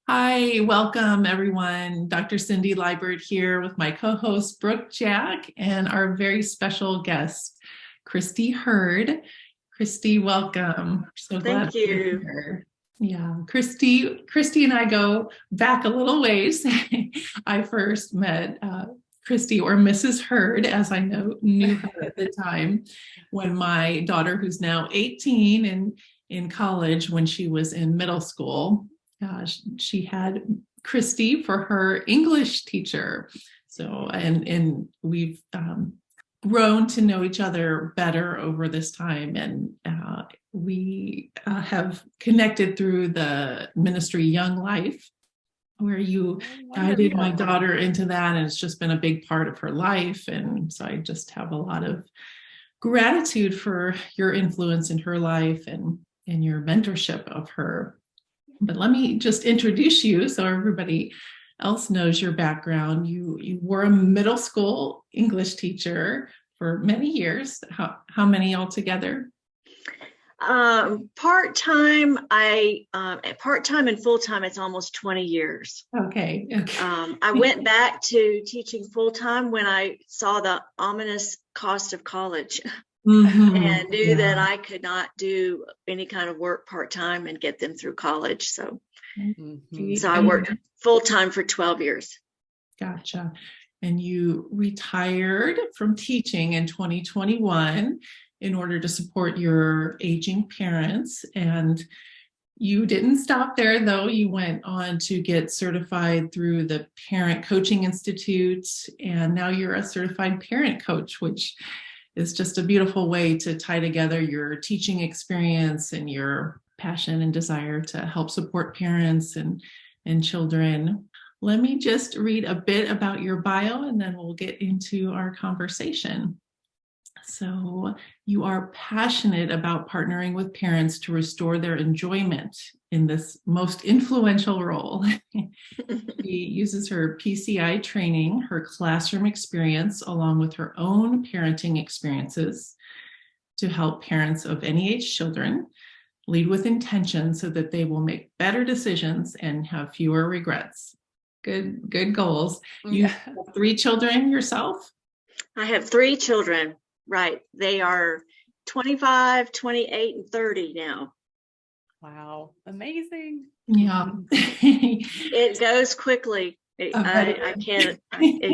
Hi, welcome everyone. Dr. Cindy Liebert here with my co-host Brooke Jack and our very special guest, Christi Hurd. Christi, welcome. So glad Thank you're you. here. Yeah, Christi and I go back a little ways. I first met Christi, or Mrs. Hurd, as I knew her at the time, when my daughter, who's now 18 and in college, when she was in middle school, she had Christi for her English teacher. So, and we've grown to know each other better over this time. And we have connected through the ministry Young Life, where you guided my daughter into that. And it's just been a big part of her life. And so I just have a lot of gratitude for your influence in her life and your mentorship of her. But let me just introduce you so everybody else knows your background. You were a middle school English teacher for many years. How many altogether? Part-time, part-time and full-time, it's almost 20 years. Okay. I went back to teaching full-time when I saw the ominous cost of college and knew that I could not do any kind of work part-time and get them through college. So I worked full-time for 12 years. Gotcha. And you retired from teaching in 2021 in order to support your aging parents. And you didn't stop there, though. You went on to get certified through the Parent Coaching Institute, and now you're a certified parent coach, which is just a beautiful way to tie together your teaching experience and your passion and desire to help support parents and children. Let me just read a bit about your bio, and then we'll get into our conversation. So you are passionate about partnering with parents to restore their enjoyment in this most influential role. She uses her PCI training, her classroom experience, along with her own parenting experiences to help parents of any age children lead with intention so that they will make better decisions and have fewer regrets. Good goals. You have 3 children yourself? I have 3 children. Right. They are 25, 28, and 30 now. Wow. Amazing. Yeah. It goes quickly. It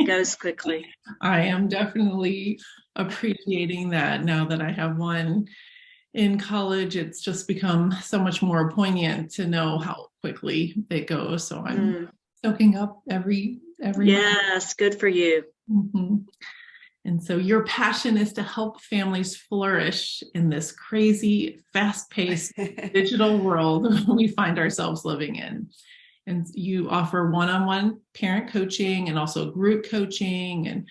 goes quickly. I am definitely appreciating that now that I have one in college. It's just become so much more poignant to know how quickly they go. So I'm soaking up every Yes, month. Good for you. Mm-hmm. And so your passion is to help families flourish in this crazy, fast-paced digital world we find ourselves living in. And you offer one-on-one parent coaching and also group coaching and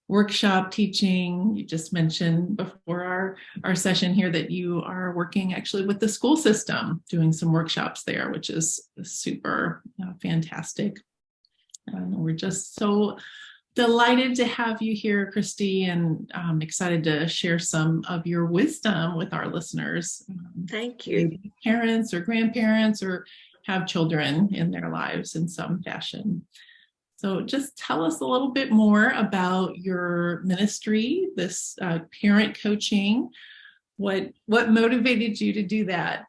workshop teaching. You just mentioned before our session here that you are working actually with the school system, doing some workshops there, which is super fantastic. We're just so delighted to have you here, Christi, and I'm excited to share some of your wisdom with our listeners. Thank you. Parents or grandparents or have children in their lives in some fashion. So just tell us a little bit more about your ministry, this parent coaching. What motivated you to do that?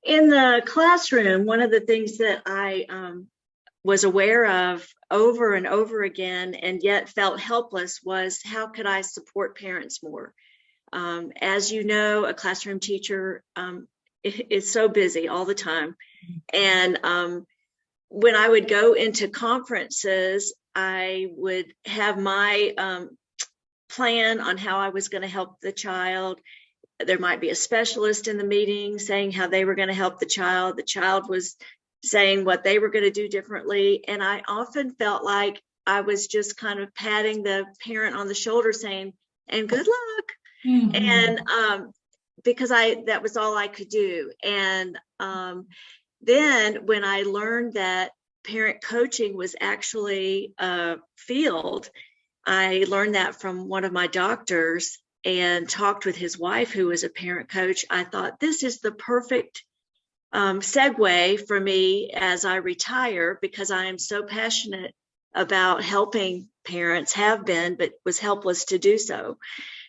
In the classroom, one of the things that I was aware of over and over again and yet felt helpless was how could I support parents more? As you know, a classroom teacher is so busy all the time. And when I would go into conferences, I would have my plan on how I was going to help the child. There might be a specialist in the meeting saying how they were going to help the child. The child was saying what they were going to do differently. And I often felt like I was just kind of patting the parent on the shoulder saying, and good luck. And because that was all I could do. And then when I learned that parent coaching was actually a field, I learned that from one of my doctors and talked with his wife, who was a parent coach. I thought, this is the perfect segue for me as I retire, because I am so passionate about helping parents, have been, but was helpless to do so.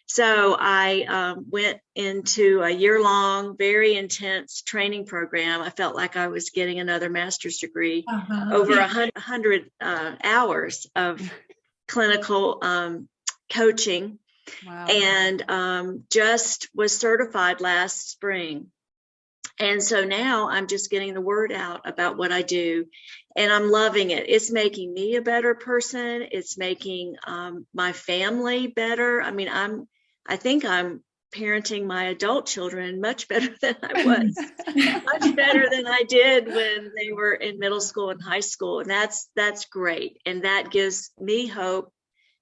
So I went into a year-long, very intense training program. I felt like I was getting another master's degree, over 100 hours of clinical coaching. Wow. And just was certified last spring. And so now I'm just getting the word out about what I do, and I'm loving it. It's making me a better person. It's making my family better. I mean, I think I'm parenting my adult children much better than I was, much better than I did when they were in middle school and high school. And that's great. And that gives me hope,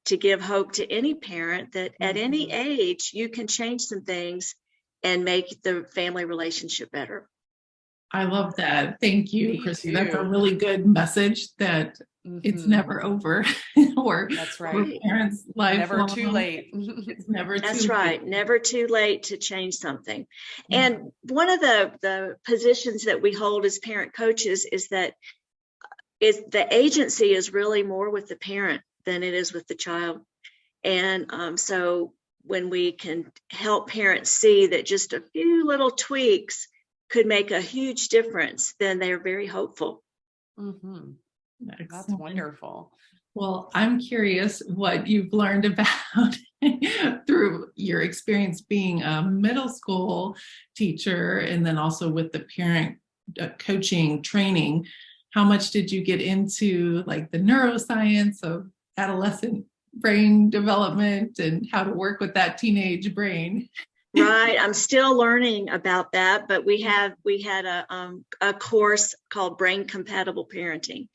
to give hope to any parent that at any age you can change some things and make the family relationship better. I love that. Thank you, Me Christi. That's a too. really good message, that it's never over. Or That's right. Parents' life. Never too late. It's never too That's late. right. Never too late to change something. And one of the positions that we hold as parent coaches is that the agency is really more with the parent than it is with the child. And so when we can help parents see that just a few little tweaks could make a huge difference, then they're very hopeful. That's wonderful. Well, I'm curious what you've learned about through your experience being a middle school teacher, and then also with the parent coaching training. How much did you get into like the neuroscience of adolescent brain development and how to work with that teenage brain? Right. I'm still learning about that, but we had a course called Brain Compatible Parenting.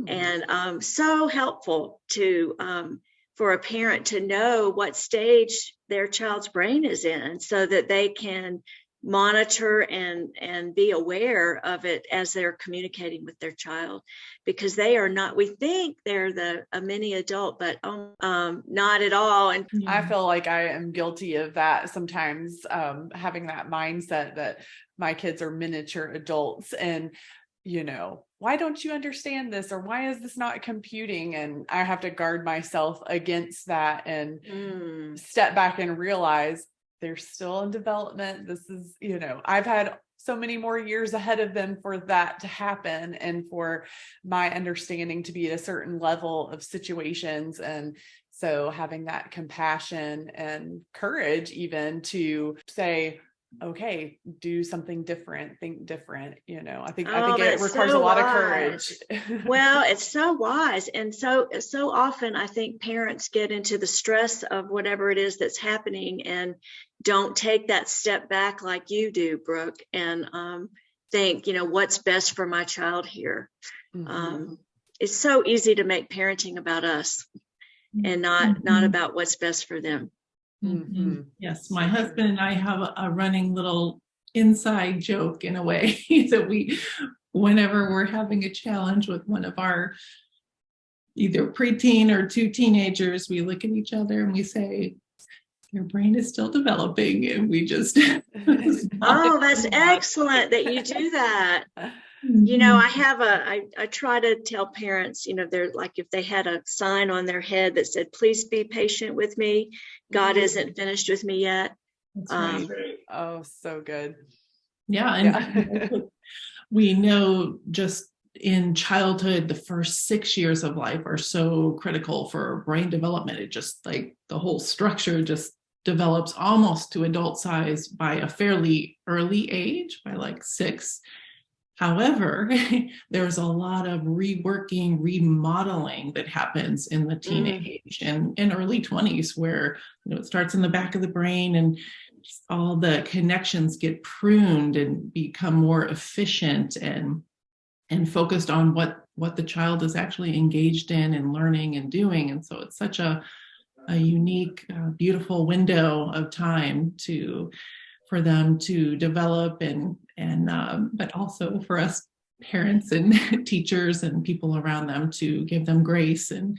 And so helpful for a parent to know what stage their child's brain is in, so that they can monitor and be aware of it as they're communicating with their child, because they are not, we think they're a mini adult, but not at all. And I feel like I am guilty of that sometimes, having that mindset that my kids are miniature adults, and why don't you understand this, or why is this not computing? And I have to guard myself against that and step back and realize they're still in development. This is, I've had so many more years ahead of them for that to happen, and for my understanding to be at a certain level of situations. And so having that compassion and courage even to say, okay, do something different, think different. I think it requires a lot of courage. Well, it's so wise. And so often I think parents get into the stress of whatever it is that's happening and don't take that step back like you do, Brooke, and think, what's best for my child here. It's so easy to make parenting about us and not about what's best for them. Yes, my husband and I have a running little inside joke in a way that whenever we're having a challenge with one of our either preteen or two teenagers, we look at each other and we say, your brain is still developing, and we just oh, that's excellent that you do that. I try to tell parents, they're like, if they had a sign on their head that said, please be patient with me, God isn't finished with me yet. That's right. Oh, so good. Yeah. And we know just in childhood, the first 6 years of life are so critical for brain development. It just like the whole structure just develops almost to adult size by a fairly early age, by like 6. However, there's a lot of reworking, remodeling that happens in the teenage and early 20s, where it starts in the back of the brain and all the connections get pruned and become more efficient and focused on what the child is actually engaged in and learning and doing. And so it's such a unique, beautiful window of time for them to develop but also for us parents and teachers and people around them to give them grace and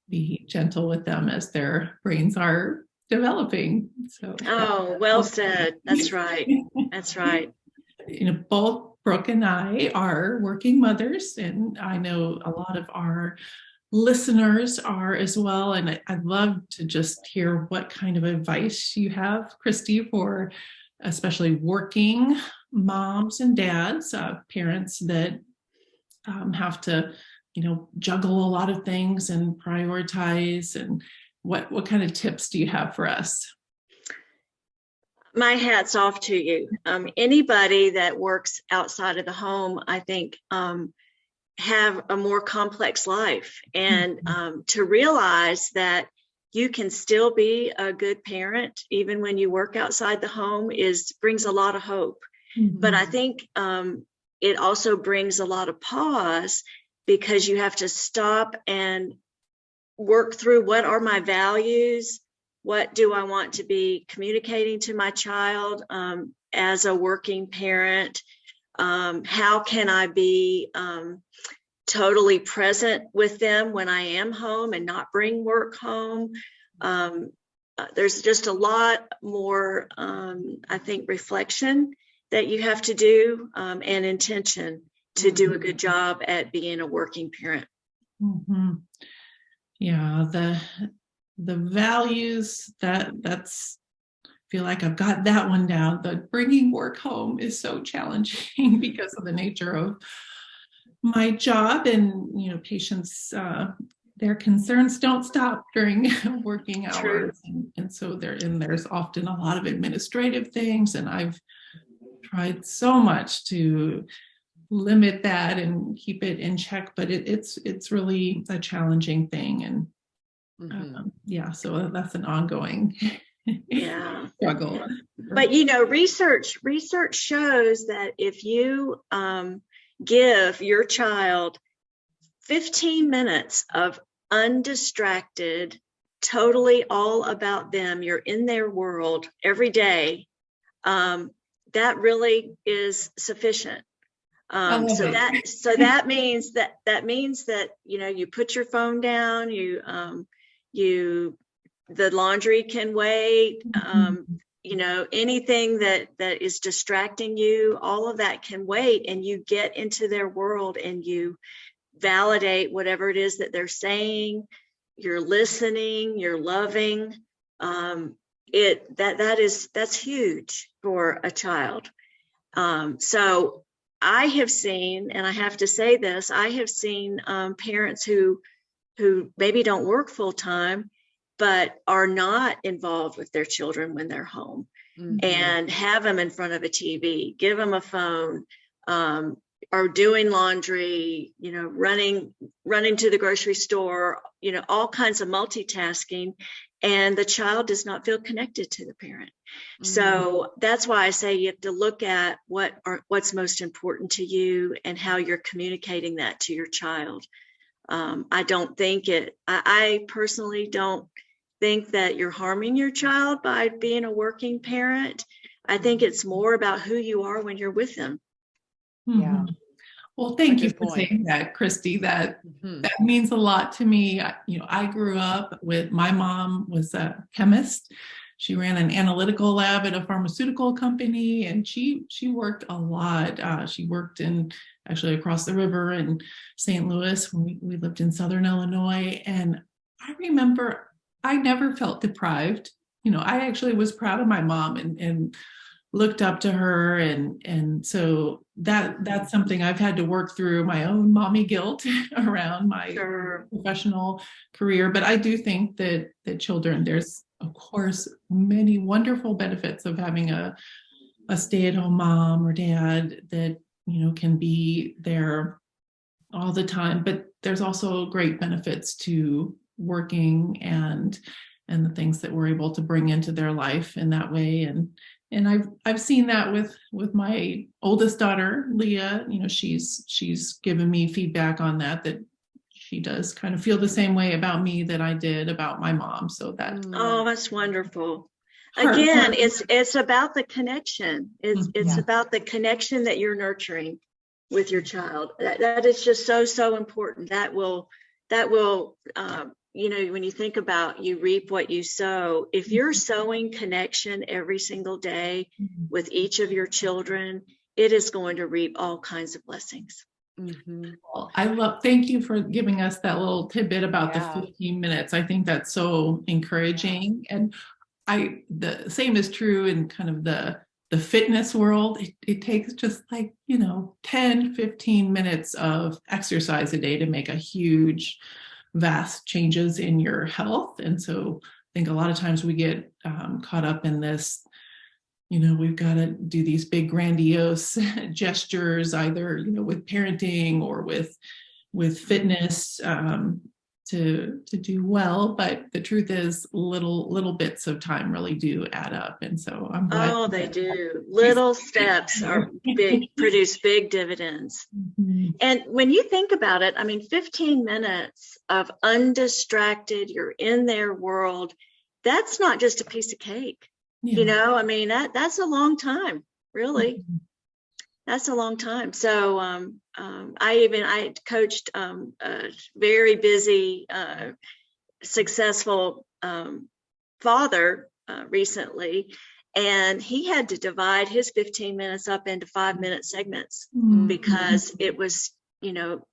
be gentle with them as their brains are developing. So well said. That's right. That's right. Both Brooke and I are working mothers, and I know a lot of our listeners are as well. And I'd love to just hear what kind of advice you have, Christi, for especially working moms and dads, parents that have to, juggle a lot of things and prioritize. And what kind of tips do you have for us? My hat's off to you. Anybody that works outside of the home, I think, have a more complex life. And to realize that you can still be a good parent even when you work outside the home brings a lot of hope. But I think it also brings a lot of pause, because you have to stop and work through, what are my values? What do I want to be communicating to my child as a working parent? How can I be totally present with them when I am home and not bring work home? There's just a lot more, I think, reflection that you have to do, and intention to do a good job at being a working parent. Yeah, the values, that's feel like I've got that one down. But bringing work home is so challenging because of the nature of my job, and patients, their concerns don't stop during working hours. And so there's often a lot of administrative things, and I've tried so much to limit that and keep it in check, but it's really a challenging thing. And so that's an ongoing struggle. But research shows that if you give your child 15 minutes of undistracted, totally all about them, you're in their world every day, that really is sufficient. So that means that you put your phone down, the laundry can wait, anything that is distracting you, all of that can wait, and you get into their world and you validate whatever it is that they're saying. You're listening, you're loving. That's huge for a child. So I have seen, and I have to say this, I have seen parents who maybe don't work full time, but are not involved with their children when they're home, and have them in front of a TV, give them a phone, are doing laundry, running to the grocery store, all kinds of multitasking, and the child does not feel connected to the parent. So that's why I say you have to look at what's most important to you and how you're communicating that to your child. I personally don't think that you're harming your child by being a working parent. I think it's more about who you are when you're with them. Yeah. Well, thank you for saying that, Christi. That means a lot to me. I grew up with, my mom was a chemist. She ran an analytical lab at a pharmaceutical company, and she worked a lot. She worked actually across the river in St. Louis when we lived in Southern Illinois. And I remember I never felt deprived. I actually was proud of my mom and looked up to her. And so that's something I've had to work through, my own mommy guilt around my professional career. But I do think that children, there's, of course, many wonderful benefits of having a stay-at-home mom or dad that, can be there all the time. But there's also great benefits to working and the things that we're able to bring into their life in that way. And I've seen that with my oldest daughter, Leah. She's given me feedback on that she does kind of feel the same way about me that I did about my mom. So that's wonderful. Again, it's about the connection. It's about the connection that you're nurturing with your child. That is just so important. That will when you think about, you reap what you sow. If you're sowing connection every single day with each of your children, it is going to reap all kinds of blessings. Mhm. Well, thank you for giving us that little tidbit about Yeah. the 15 minutes. I think that's so encouraging. And the same is true in kind of the fitness world. It takes just like, 10, 15 minutes of exercise a day to make a huge, vast changes in your health. And so I think a lot of times we get caught up in this, we've got to do these big grandiose gestures, either, with parenting or with fitness, to do well. But the truth is little bits of time really do add up. And so I'm glad. Oh, they do. Little steps produce big dividends. Mhm. And when you think about it, 15 minutes of undistracted, you're in their world, that's not just a piece of cake. Yeah. That's a long time, really. Mhm. That's a long time. So I coached a very busy, successful father recently, and he had to divide his 15 minutes up into 5-minute segments Mhm. because it was,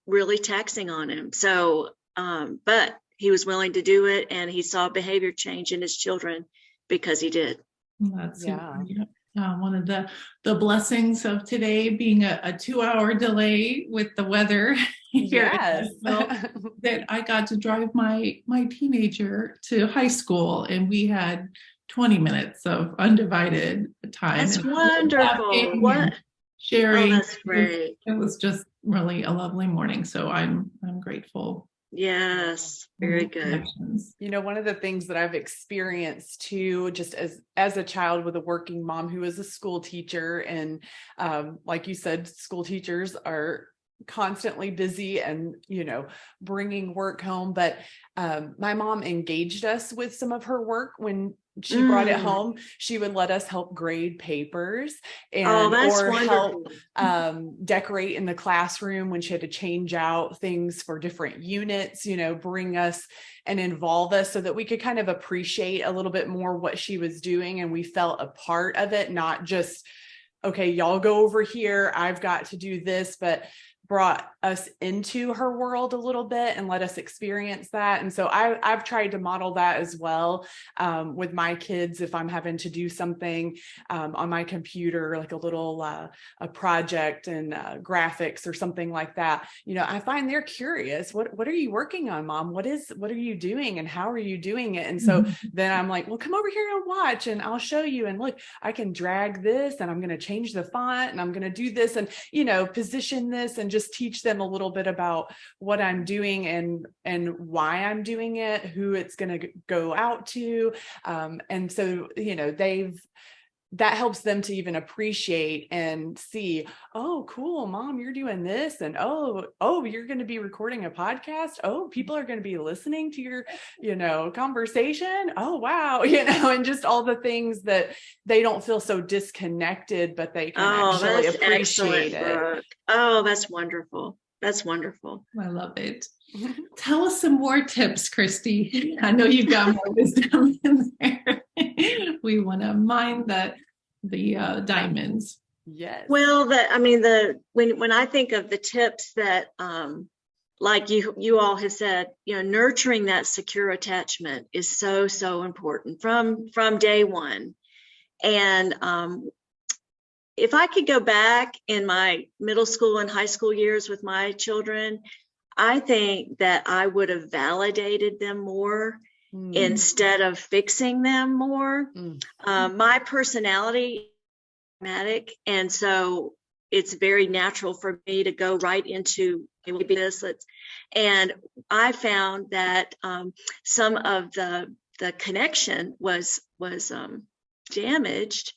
really taxing on him. So, but he was willing to do it, and he saw behavior change in his children because he did. That's Yeah. super. One of the blessings of today being a 2-hour delay with the weather here in Yes. Nashville, that I got to drive my teenager to high school, and we had 20 minutes of undivided time. That's and wonderful. laughing What? and sharing. Oh, that's great. It was just really a lovely morning. So I'm grateful. Yes, very good. Connections. One of the things that I've experienced too, just as a child with a working mom who is a school teacher, and like you said, school teachers are constantly busy and, bringing work home. But my mom engaged us with some of her work when she brought it home. She would let us help grade papers or help decorate in the classroom when she had to change out things for different units, bring us and involve us so that we could kind of appreciate a little bit more what she was doing. And we felt a part of it, not just, okay, y'all go over here, I've got to do this, but brought us into her world a little bit and let us experience that. And so I've tried to model that as well with my kids. If I'm having to do something on my computer, like a little a project and graphics or something like that, I find they're curious. What are you working on, Mom? What are you doing and how are you doing it? And so then I'm like, well, come over here and watch and I'll show you. And look, I can drag this and I'm going to change the font and I'm going to do this and, position this and just teach them a little bit about what I'm doing and why I'm doing it, who it's going to go out to. And so, that helps them to even appreciate and see, oh, cool, Mom, you're doing this. And, oh, you're going to be recording a podcast. Oh, people are going to be listening to your, conversation. Oh, wow. And just all the things that they don't feel so disconnected, but they can actually appreciate it. Brooke. Oh, that's wonderful. That's wonderful. I love it. Tell us some more tips, Christi. I know you've got more wisdom in there. We want to mine the diamonds. Yes. Well, when I think of the tips that, like you all have said, nurturing that secure attachment is so important from day one. And if I could go back in my middle school and high school years with my children, I think that I would have validated them more instead of fixing them more. My personality is dramatic, and so it's very natural for me to go right into this. And I found that some of the connection was damaged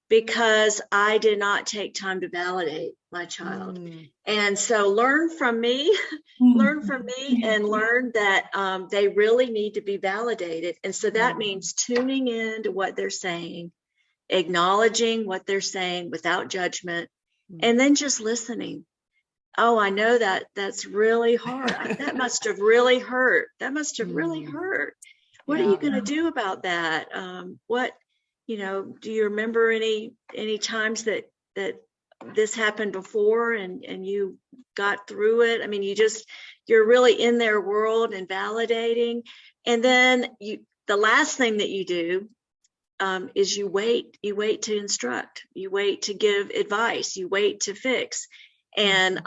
because I did not take time to validate my child. And so learn from me and learn that they really need to be validated. And so that means tuning in to what they're saying, acknowledging what they're saying without judgment, and then just listening. Oh, I know that's really hard. That must have really hurt. That must have really hurt. What are you going to do about that? Do you remember any times that this happened before and you got through it. I mean, you're really in their world and validating. And then the last thing that you do is you wait to instruct, you wait to give advice, you wait to fix. And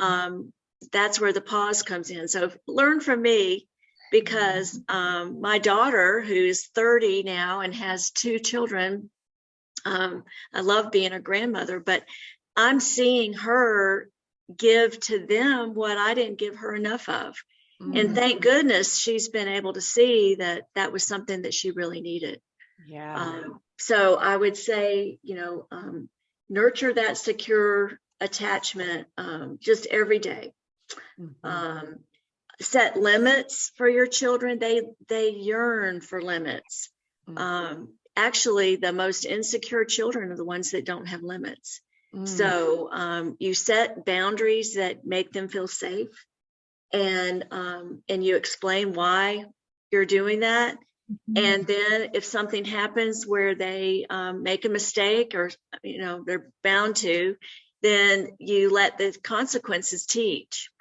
that's where the pause comes in. So learn from me, because my daughter, who's 30 now and has 2 children, I love being a grandmother, but I'm seeing her give to them what I didn't give her enough of. And thank goodness she's been able to see that that was something that she really needed. Yeah. So I would say, nurture that secure attachment just every day. Set limits for your children. They yearn for limits. Actually, the most insecure children are the ones that don't have limits. So you set boundaries that make them feel safe, and you explain why you're doing that. And then if something happens where they make a mistake, or they're bound to, then you let the consequences teach.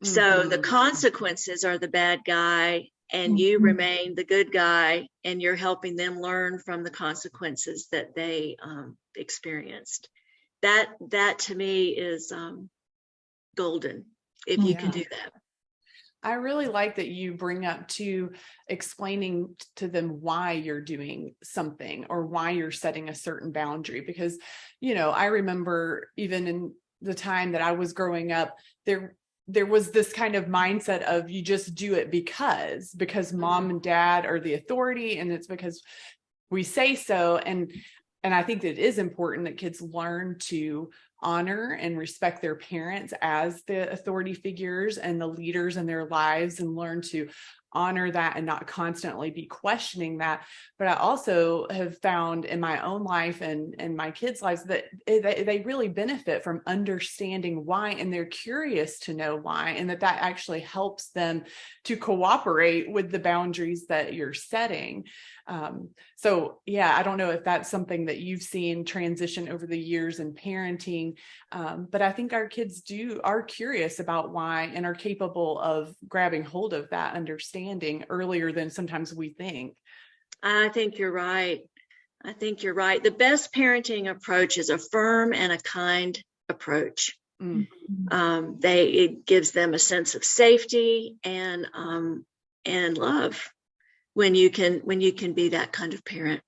So the consequences are the bad guy, and you remain the good guy, and you're helping them learn from the consequences that they experienced. That to me is golden, if you can do that. I really like that you bring up to explaining to them why you're doing something or why you're setting a certain boundary, because, I remember even in the time that I was growing up, there was this kind of mindset of you just do it because mom and dad are the authority, and it's because we say so. And I think that it is important that kids learn to honor and respect their parents as the authority figures and the leaders in their lives, and learn to honor that and not constantly be questioning that. But I also have found in my own life and my kids' lives that they really benefit from understanding why, and they're curious to know why, and that actually helps them to cooperate with the boundaries that you're setting. So yeah, I don't know if that's something that you've seen transition over the years in parenting, but I think our kids are curious about why, and are capable of grabbing hold of that understanding earlier than sometimes we think. I think you're right. The best parenting approach is a firm and a kind approach. It gives them a sense of safety and love when you can be that kind of parent.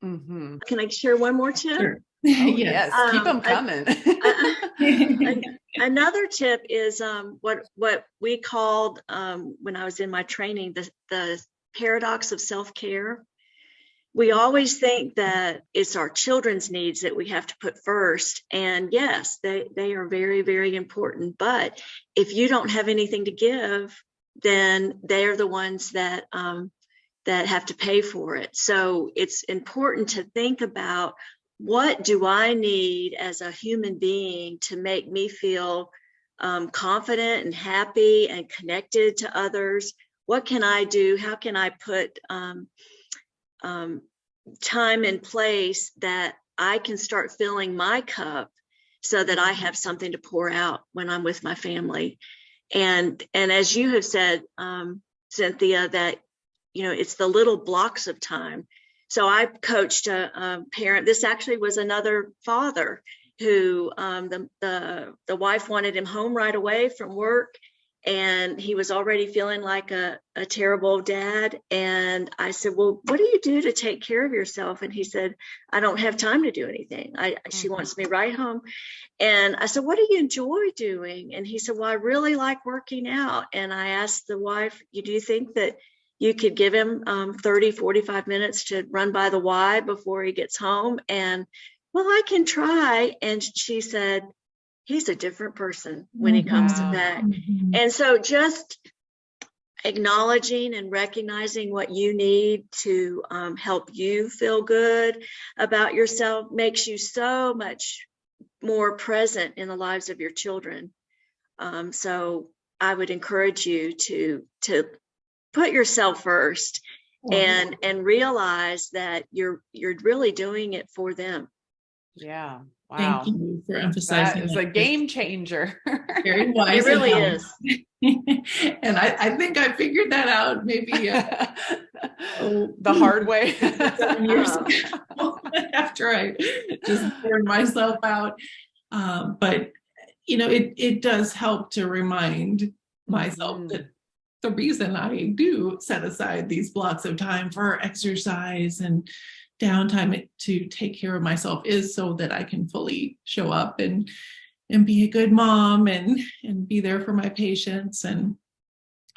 Can I share one more tip? Sure. Yes. Keep them coming. Another tip is what we called when I was in my training the paradox of self-care. We always think that it's our children's needs that we have to put first, and yes, they are very, very important. But if you don't have anything to give, then they are the ones that have to pay for it. So it's important to think about, what do I need as a human being to make me feel confident and happy and connected to others? What can I do? How can I put time in place that I can start filling my cup so that I have something to pour out when I'm with my family? And as you have said, Cynthia, that it's the little blocks of time. So I coached a parent. This actually was another father who the wife wanted him home right away from work, and he was already feeling like a terrible dad. And I said, well, what do you do to take care of yourself? And he said, I don't have time to do anything. She wants me right home. And I said, what do you enjoy doing? And he said, well, I really like working out. And I asked the wife, do you think that you could give him 30, 45 minutes to run by the Y before he gets home? And, well, I can try. And she said, he's a different person when he comes back. And so just acknowledging and recognizing what you need to help you feel good about yourself makes you so much more present in the lives of your children. So I would encourage you to put yourself first and realize that you're really doing it for them. Yeah. Thank Wow. you for That emphasizing is that. a game changer. Very wise. It really and is. and I think I figured that out maybe The hard way. 7 years ago after I just burned myself out. But it does help to remind myself that the reason I do set aside these blocks of time for exercise and downtime to take care of myself is so that I can fully show up and be a good mom and be there for my patients and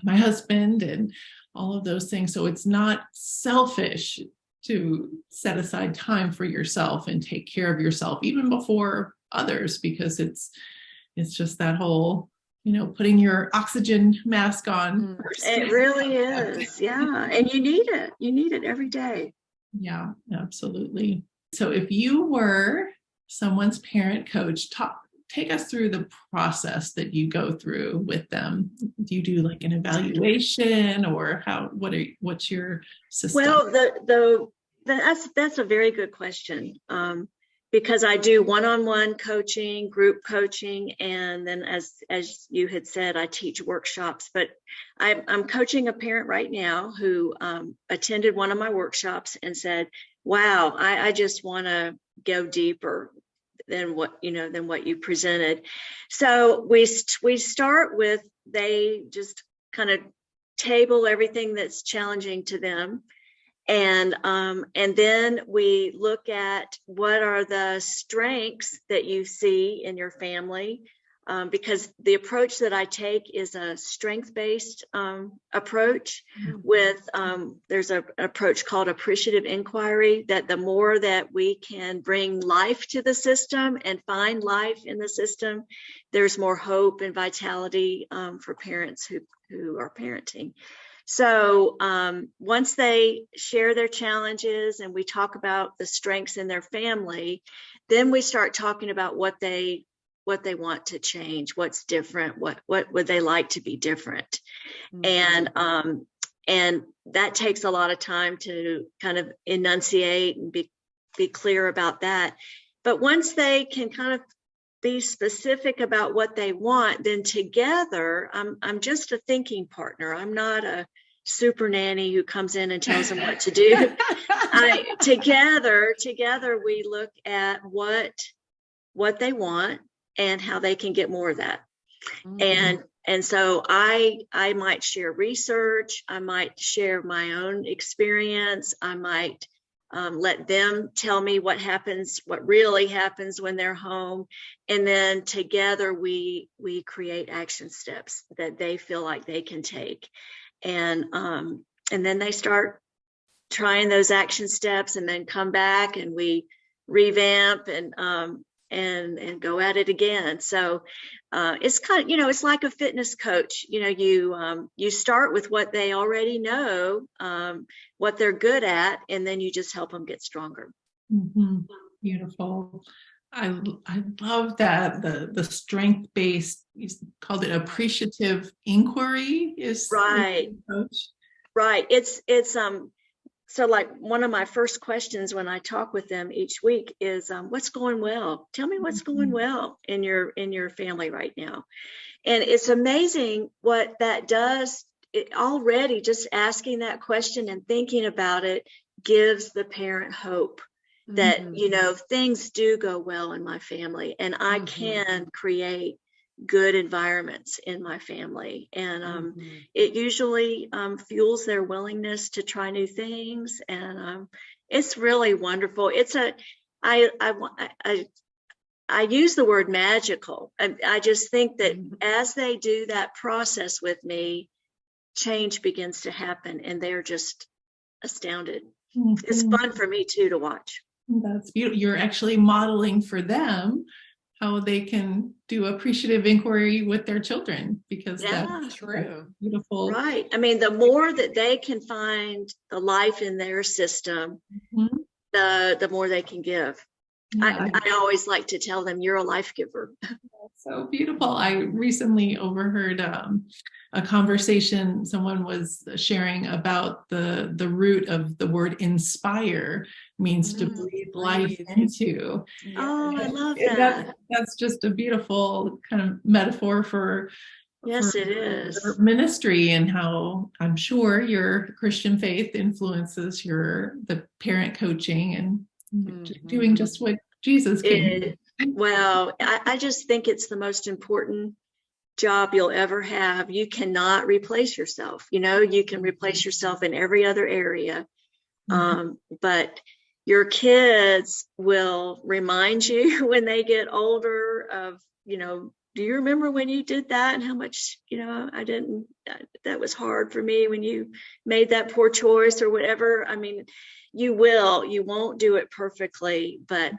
my husband and all of those things. So it's not selfish to set aside time for yourself and take care of yourself even before others, because it's just that whole putting your oxygen mask on first. It really is. Yeah. And you need it. You need it every day. Yeah, absolutely. So if you were someone's parent coach, take us through the process that you go through with them. Do you do like an evaluation, or what's your system? Well, that's a very good question. Because I do one-on-one coaching, group coaching, and then as you had said, I teach workshops. But I'm coaching a parent right now who attended one of my workshops and said, "Wow, I just want to go deeper than what you presented." So we start with, they just kind of table everything that's challenging to them. And then we look at what are the strengths that you see in your family, because the approach that I take is a strength-based approach. With there's an approach called appreciative inquiry, that the more that we can bring life to the system and find life in the system, there's more hope and vitality for parents who are parenting. So once they share their challenges and we talk about the strengths in their family, then we start talking about what they want to change, what's different, what would they like to be different. And that takes a lot of time to kind of enunciate and be clear about that. But once they can kind of be specific about what they want, then together, I'm just a thinking partner. I'm not a super nanny who comes in and tells them what to do. Together we look at what they want and how they can get more of that. And so I might share research, I might share my own experience, I might let them tell me what really happens when they're home. And then together we create action steps that they feel like they can take. And then they start trying those action steps and then come back and we revamp and go at it again. So it's kind of, it's like a fitness coach. You start with what they already know, what they're good at, and then you just help them get stronger. Beautiful. I love that the strength-based, you called it appreciative inquiry, is right. Coach. Right. It's so like one of my first questions when I talk with them each week is, what's going well? Tell me what's going well in your family right now. And it's amazing what that does. It already, just asking that question and thinking about it gives the parent hope that, things do go well in my family and I can create good environments in my family. And it usually fuels their willingness to try new things. And it's really wonderful. I use the word magical. I just think that as they do that process with me, change begins to happen and they're just astounded. It's fun for me too to watch. That's beautiful. You're actually modeling for them how they can do appreciative inquiry with their children, because that's true. Beautiful. Right. I mean, the more that they can find the life in their system, the more they can give. Yeah. I always like to tell them, you're a life giver. So beautiful. I recently overheard a conversation. Someone was sharing about the root of the word inspire means to breathe life Breathe. into. Oh, I Yes. love And that. that's just a beautiful kind of metaphor for Yes, it is. ministry, and how I'm sure your Christian faith influences the parent coaching and doing just what Jesus came. Well, I just think it's the most important job you'll ever have. You cannot replace yourself. You can replace yourself in every other area. But your kids will remind you when they get older of, do you remember when you did that and how much, that was hard for me when you made that poor choice or whatever. I mean, you won't do it perfectly, but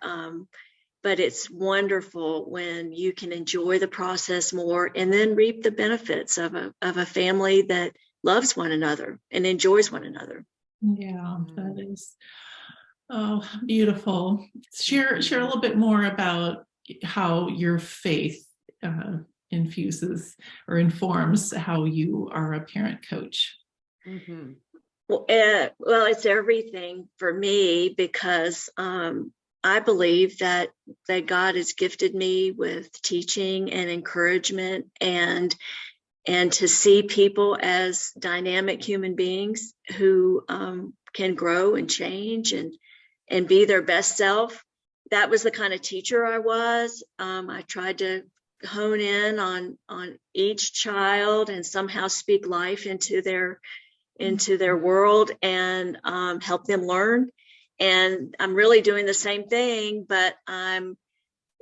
it's wonderful when you can enjoy the process more and then reap the benefits of a family that loves one another and enjoys one another. Yeah, that is beautiful. Share a little bit more about how your faith infuses or informs how you are a parent coach. Mm-hmm. Well, it's everything for me because I believe that God has gifted me with teaching and encouragement and to see people as dynamic human beings who can grow and change and be their best self. That was the kind of teacher I was. I tried to hone in on each child and somehow speak life into their world and help them learn. And I'm really doing the same thing, but I'm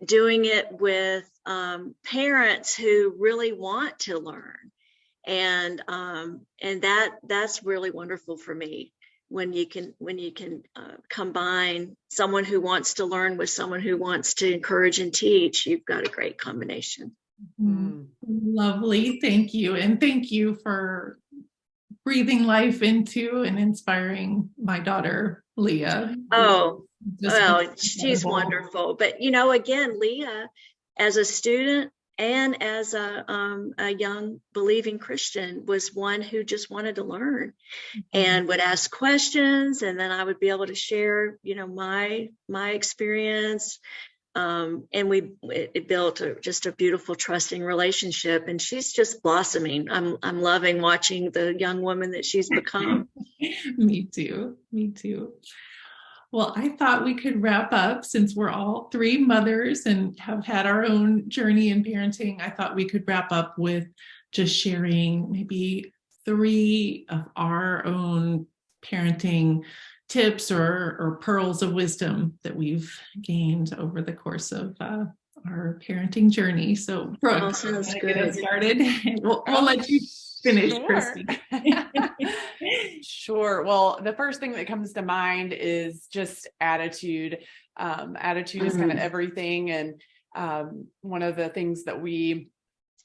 doing it with parents who really want to learn. And that's really wonderful for me when you can combine someone who wants to learn with someone who wants to encourage and teach. You've got a great combination. Lovely. Thank you. And thank you for breathing life into and inspiring my daughter, Leah. Oh, well, she's wonderful. But, again, Leah, as a student and as a young believing Christian, was one who just wanted to learn and would ask questions. And then I would be able to share, my experience. And it built just a beautiful, trusting relationship. And she's just blossoming. I'm loving watching the young woman that she's become. Me too. Well, I thought we could wrap up since we're all three mothers and have had our own journey in parenting. I thought we could wrap up with just sharing maybe 3 of our own parenting tips or pearls of wisdom that we've gained over the course of our parenting journey. So, Brooke, sounds get good. us started. We'll let you finish, Sure. Christi. Sure. Well, the first thing that comes to mind is just attitude. Attitude is kind of everything. And one of the things that we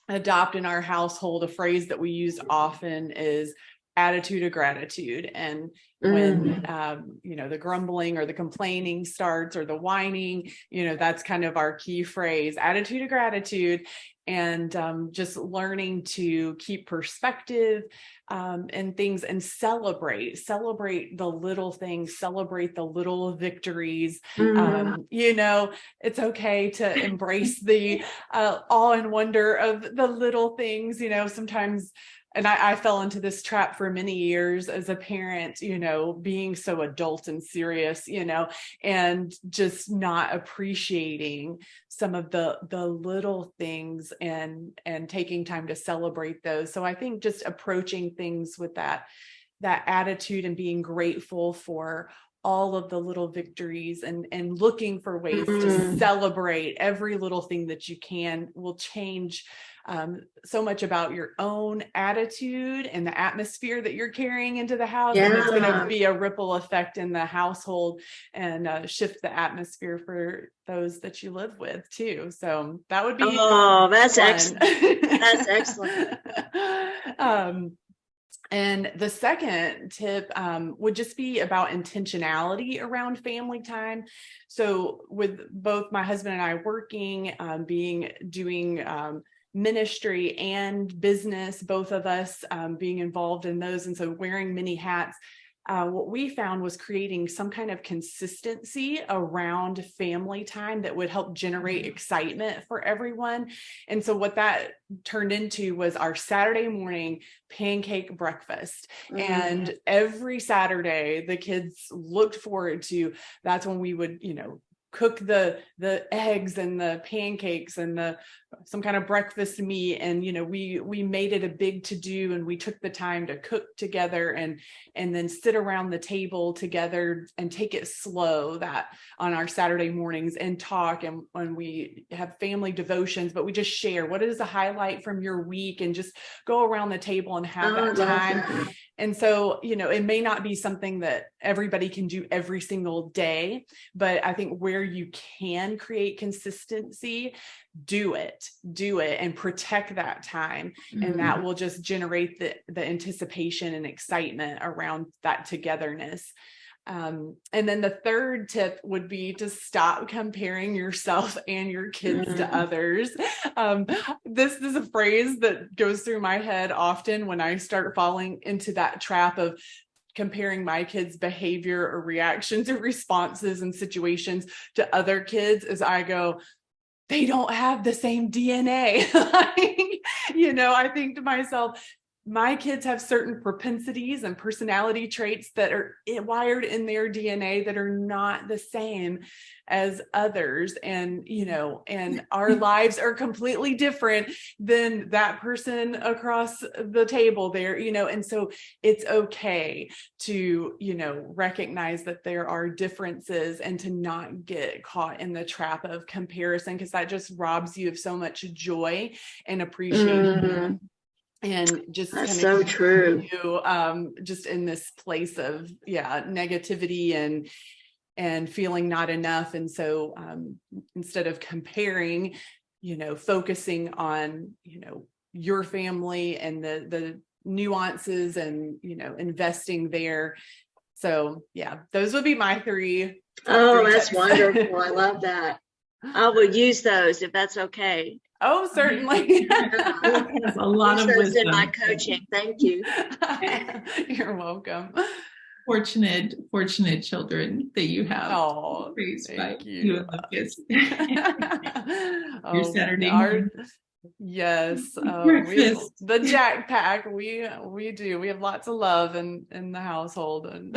adopt in our household, a phrase that we use often is attitude of gratitude. And when the grumbling or the complaining starts or the whining, that's kind of our key phrase, attitude of gratitude. And just learning to keep perspective and things and celebrate the little things, celebrate the little victories. It's okay to embrace the awe and wonder of the little things, sometimes. And I fell into this trap for many years as a parent, being so adult and serious, and just not appreciating some of the little things and taking time to celebrate those. So I think just approaching things with that attitude and being grateful for all of the little victories and looking for ways to celebrate every little thing that you can will change so much about your own attitude and the atmosphere that you're carrying into the house. And it's going to be a ripple effect in the household and shift the atmosphere for those that you live with too. So that would be that's excellent. That's excellent. And the second tip would just be about intentionality around family time. So with both my husband and I working, doing ministry and business, both of us being involved in those. And so wearing many hats, what we found was creating some kind of consistency around family time that would help generate excitement for everyone. And so what that turned into was our Saturday morning pancake breakfast. And every Saturday, the kids looked forward to, that's when we would, cook the eggs and the pancakes and some kind of breakfast meat. And, we made it a big to-do, and we took the time to cook together and then sit around the table together and take it slow that on our Saturday mornings and talk. And when we have family devotions, but we just share what is the highlight from your week and just go around the table and have that time. And so, it may not be something that everybody can do every single day, but I think where you can create consistency, do it and protect that time. And that will just generate the anticipation and excitement around that togetherness. And then the third tip would be to stop comparing yourself and your kids to others. This is a phrase that goes through my head often when I start falling into that trap of comparing my kids' behavior or reactions or responses and situations to other kids, as I go, they don't have the same DNA. I think to myself, my kids have certain propensities and personality traits that are wired in their DNA that are not the same as others. And, and our lives are completely different than that person across the table there, and so it's okay to, recognize that there are differences and to not get caught in the trap of comparison, because that just robs you of so much joy and appreciation. And just that's so true. You, just in this place of negativity and feeling not enough. And so instead of comparing, focusing on your family and the nuances and investing there. So those would be my three. Oh, that's wonderful. I love that. I will use those if that's okay. Oh, certainly. Has a lot of wisdom in my coaching. Thank you. You're welcome. Fortunate children that you have. Oh, raised by thank you. And the kids. Your Saturday morning. Yes, the Jack Pack. We do. We have lots of love in the household, and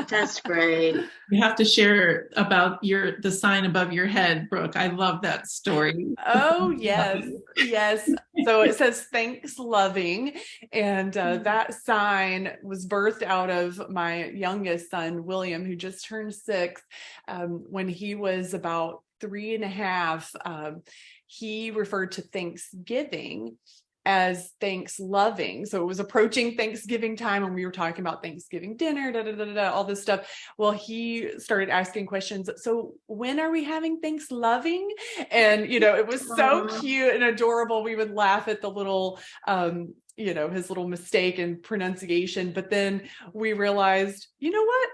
that's great. You have to share about the sign above your head, Brooke. I love that story. Oh yes. So it says "Thanks, loving," and that sign was birthed out of my youngest son, William, who just turned 6. When he was about 3.5. He referred to Thanksgiving as thanks loving. So it was approaching Thanksgiving time, and we were talking about Thanksgiving dinner, all this stuff. Well, he started asking questions. So when are we having thanks loving? And, it was so cute and adorable. We would laugh at the little, his little mistake in pronunciation. But then we realized, you know what?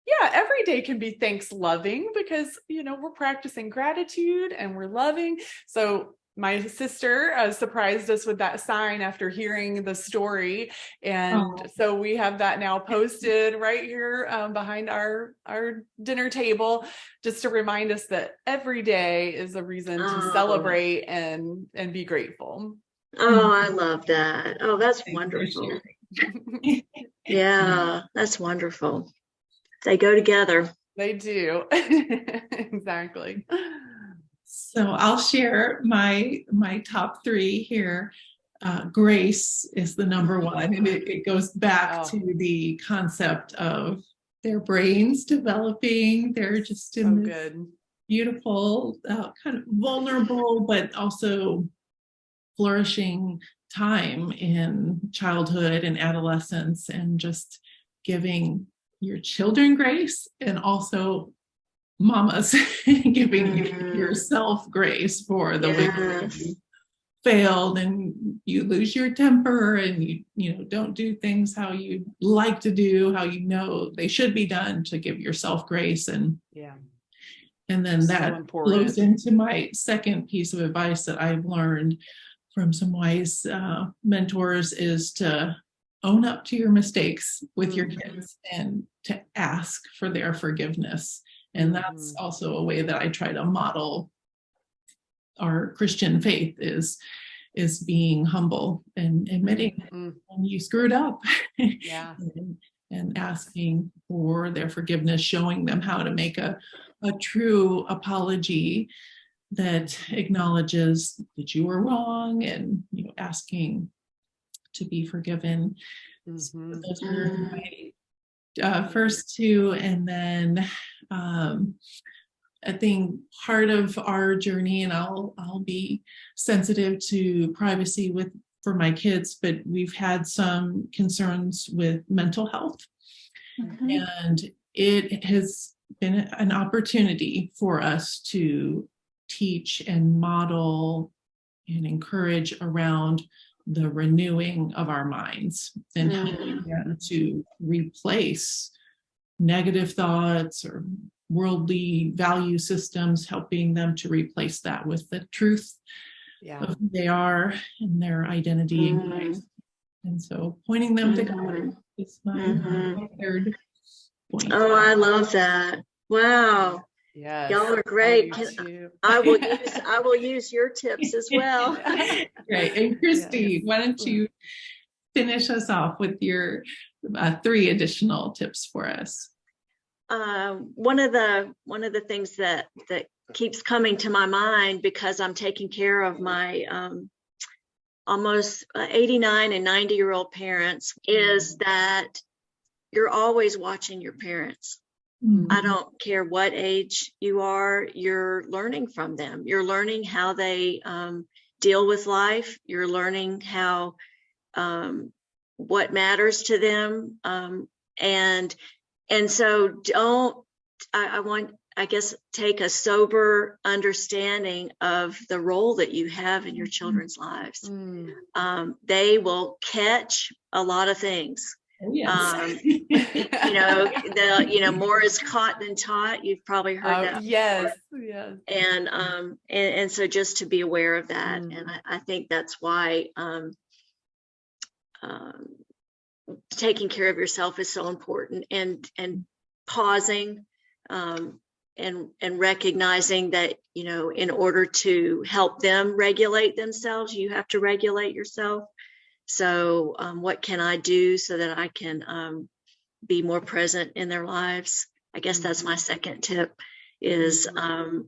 Yeah, every day can be thanks loving, because, we're practicing gratitude and we're loving. So my sister surprised us with that sign after hearing the story. And so we have that now posted right here behind our dinner table, just to remind us that every day is a reason to celebrate and be grateful. Oh, I love that. Oh, that's wonderful. Yeah, that's wonderful. They go together. They do. Exactly. So I'll share my top 3 here. Grace is the number one, and it goes back to the concept of their brains developing. They're just in this beautiful, kind of vulnerable, but also flourishing time in childhood and adolescence, and just giving your children grace, and also mamas giving yourself grace for the way you failed and you lose your temper and you don't do things how you like to do, how they should be done, to give yourself grace. And then So that important. flows into my second piece of advice that I've learned from some wise mentors, is to own up to your mistakes with your kids and to ask for their forgiveness. And that's also a way that I try to model our Christian faith, is being humble and admitting when you screwed up. And asking for their forgiveness, showing them how to make a true apology that acknowledges that you were wrong, and asking to be forgiven. So those are my first two. And then I think part of our journey, and I'll be sensitive to privacy for my kids, but we've had some concerns with mental health. And it has been an opportunity for us to teach and model and encourage around the renewing of our minds, and helping them to replace negative thoughts or worldly value systems, helping them to replace that with the truth of who they are and their identity in Christ. And so pointing them to God is my third point. Oh, I love that. Wow. Yes, y'all are great. I I will use your tips as well. Great. And Christi, why don't you finish us off with your 3 additional tips for us? One of the things that keeps coming to my mind, because I'm taking care of my almost 89 and 90-year-old parents, is that you're always watching your parents. I don't care what age you are, you're learning from them. You're learning how they deal with life. You're learning how what matters to them. And so I guess take a sober understanding of the role that you have in your children's lives. They will catch a lot of things. Oh, yes. More is caught than taught. You've probably heard that. Yes. And so just to be aware of that. And I think that's why taking care of yourself is so important, and pausing and recognizing that, in order to help them regulate themselves, you have to regulate yourself. So what can I do so that I can be more present in their lives? I guess that's my second tip, is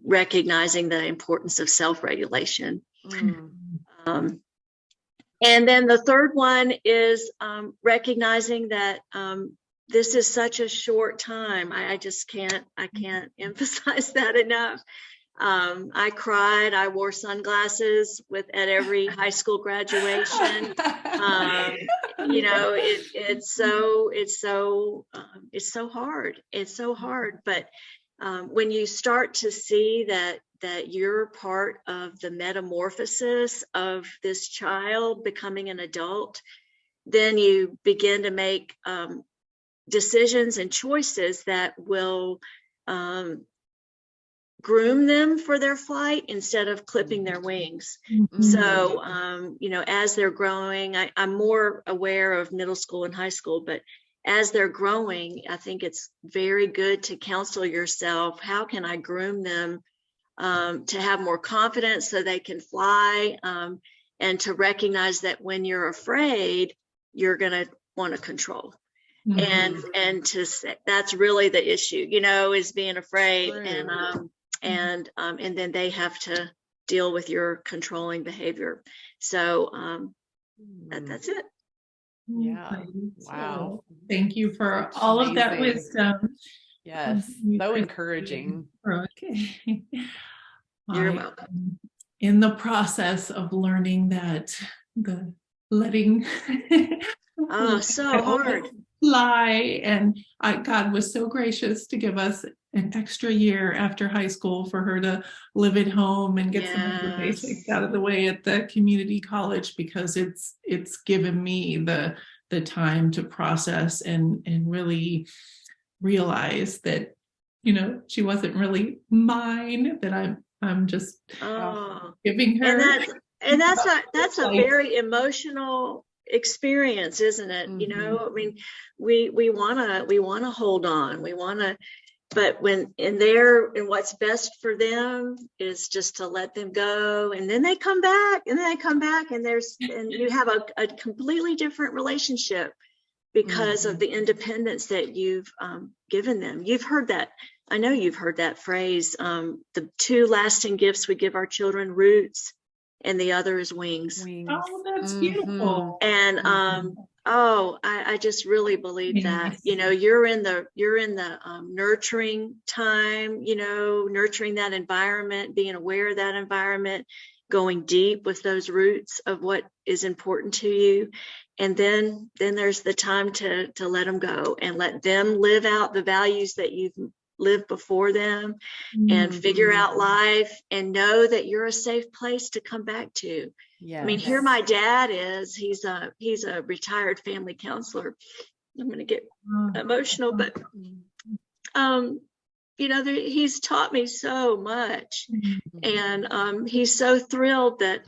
recognizing the importance of self-regulation. And then the third one is recognizing that this is such a short time. I can't emphasize that enough. I cried. I wore sunglasses at every high school graduation. It's so hard. It's so hard. But when you start to see that you're part of the metamorphosis of this child becoming an adult, then you begin to make decisions and choices that will groom them for their flight instead of clipping their wings. So, as they're growing, I'm more aware of middle school and high school, but as they're growing, I think it's very good to counsel yourself. How can I groom them to have more confidence so they can fly, and to recognize that when you're afraid, you're going to want to control. And to say that's really the issue, is being afraid. And then they have to deal with your controlling behavior. So that's it. Yeah. Wow. Thank you for all of that wisdom. Yes. So encouraging. Okay. You're welcome. In the process of learning that the letting so hard fly, and God was so gracious to give us an extra year after high school for her to live at home and get some of the Yes. basics out of the way at the community college, because it's given me the time to process and really realize that, she wasn't really mine, that I'm just Oh, giving her. and that's a very emotional experience, isn't it? I mean, we wanna hold on, but and what's best for them is just to let them go, and then they come back, and you have a completely different relationship because of the independence that you've given them. You've heard that. I know you've heard that phrase. The two lasting gifts we give our children: roots, and the other is wings. Oh, that's beautiful. And I just really believe that. You're in the nurturing time. Nurturing that environment, being aware of that environment, going deep with those roots of what is important to you. And then there's the time to let them go and let them live out the values that you've lived before them, and figure out life, and know that you're a safe place to come back to. Yes. I mean, here my dad is. He's a retired family counselor. I'm going to get emotional, but he's taught me so much, and he's so thrilled that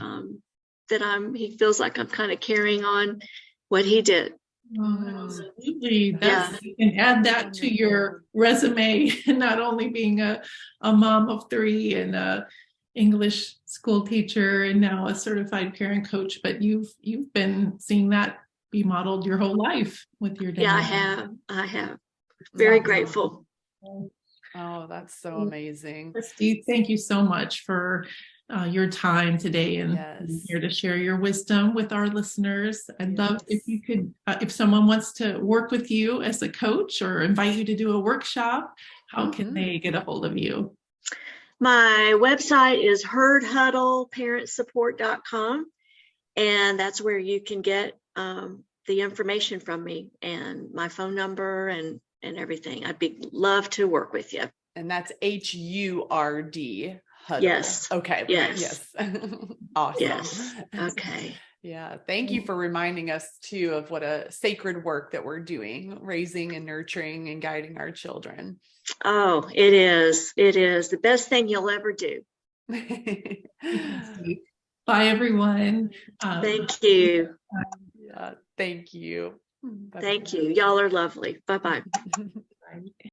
he feels like I'm kind of carrying on what he did. Absolutely. You can add that to your resume, not only being a mom of 3 and a English school teacher and now a certified parent coach, but you've been seeing that be modeled your whole life with your dad. Yeah, I have. Very grateful. Oh, that's so amazing. Christi, thank you so much for your time today and here to share your wisdom with our listeners. I'd love if you could, if someone wants to work with you as a coach or invite you to do a workshop, how can they get a hold of you? My website is hurdhuddleparentsupport.com, and that's where you can get the information from me and my phone number and everything. I'd love to work with you. And that's HURD. Huddle. Yes. Okay. Yes. Awesome. Yes. Okay. Yeah. Thank you for reminding us too of what a sacred work that we're doing, raising and nurturing and guiding our children. Oh, it is. It is the best thing you'll ever do. Bye, everyone. Thank you. Thank you. Thank you. Y'all are lovely. Bye-bye.